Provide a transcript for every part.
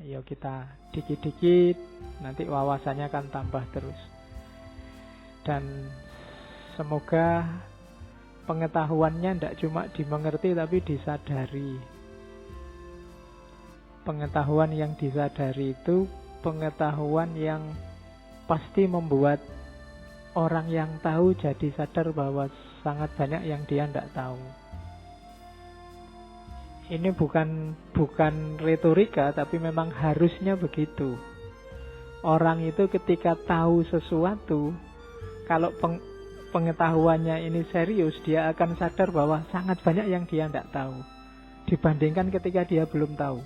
Ya kita dikit-dikit nanti wawasannya akan tambah terus. Dan semoga pengetahuannya tidak cuma dimengerti tapi disadari. Pengetahuan yang disadari itu pengetahuan yang pasti membuat orang yang tahu jadi sadar bahwa sangat banyak yang dia tidak tahu. Ini bukan retorika, tapi memang harusnya begitu. Orang itu ketika tahu sesuatu, kalau pengetahuannya ini serius, dia akan sadar bahwa sangat banyak yang dia tidak tahu dibandingkan ketika dia belum tahu.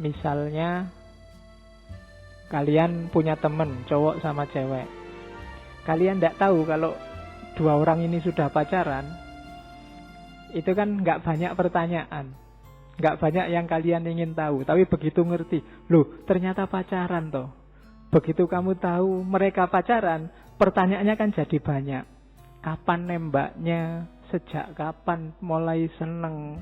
Misalnya kalian punya teman cowok sama cewek, kalian tidak tahu kalau dua orang ini sudah pacaran. Itu kan nggak banyak pertanyaan, nggak banyak yang kalian ingin tahu. Tapi begitu ngerti, loh ternyata pacaran toh. Begitu kamu tahu mereka pacaran, pertanyaannya kan jadi banyak. Kapan nembaknya? Sejak kapan mulai seneng?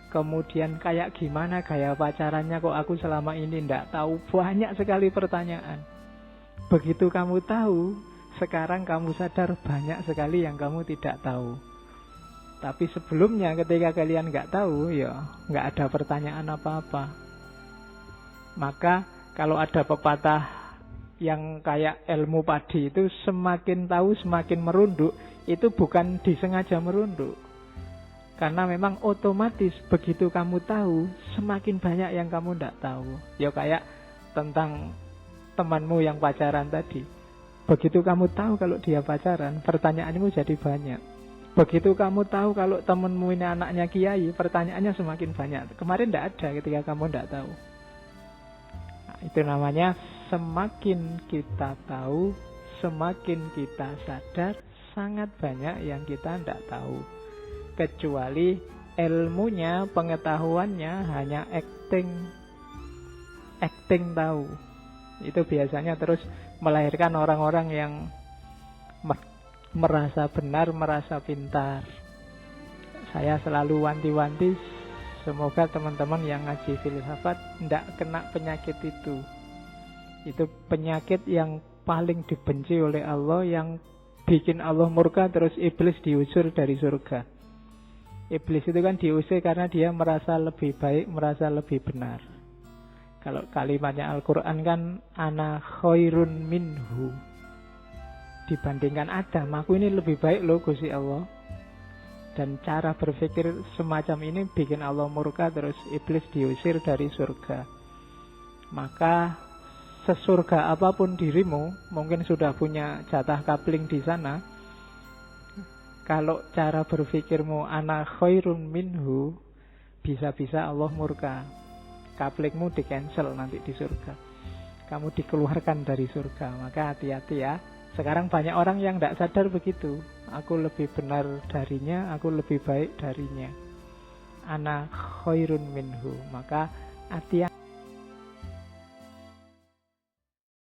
Kemudian kayak gimana gaya pacarannya, kok aku selama ini ndak tahu. Banyak sekali pertanyaan. Begitu kamu tahu, sekarang kamu sadar banyak sekali yang kamu tidak tahu. Tapi sebelumnya ketika kalian nggak tahu, ya nggak ada pertanyaan apa-apa. Maka kalau ada pepatah yang kayak ilmu padi itu, semakin tahu semakin merunduk, itu bukan disengaja merunduk. Karena memang otomatis begitu kamu tahu, semakin banyak yang kamu nggak tahu. Ya kayak tentang temanmu yang pacaran tadi. Begitu kamu tahu kalau dia pacaran, pertanyaanmu jadi banyak. Begitu kamu tahu kalau temenmu ini anaknya kiai, pertanyaannya semakin banyak. Kemarin tidak ada ketika kamu tidak tahu. Nah, itu namanya semakin kita tahu, semakin kita sadar, sangat banyak yang kita tidak tahu. Kecuali ilmunya, pengetahuannya hanya acting tahu. Itu biasanya terus melahirkan orang-orang yang merasa benar, merasa pintar. Saya selalu wanti-wanti, semoga teman-teman yang ngaji filsafat tidak kena penyakit itu. Itu penyakit yang paling dibenci oleh Allah, yang bikin Allah murka, terus iblis diusir dari surga. Iblis itu kan diusir karena dia merasa lebih baik, merasa lebih benar. Kalau kalimatnya Al-Quran kan ana khairun minhu, dibandingkan Adam, aku ini lebih baik loh Gusti Allah. Dan cara berpikir semacam ini bikin Allah murka, terus iblis diusir dari surga. Maka sesurga apapun dirimu, mungkin sudah punya jatah kapling di sana, kalau cara berpikirmu ana khairun minhu, bisa-bisa Allah murka. Kaplingmu di cancel nanti di surga, kamu dikeluarkan dari surga. Maka hati-hati ya. Sekarang banyak orang yang tidak sadar begitu. Aku lebih benar darinya, aku lebih baik darinya. Ana khairun minhu. Maka hati-hati.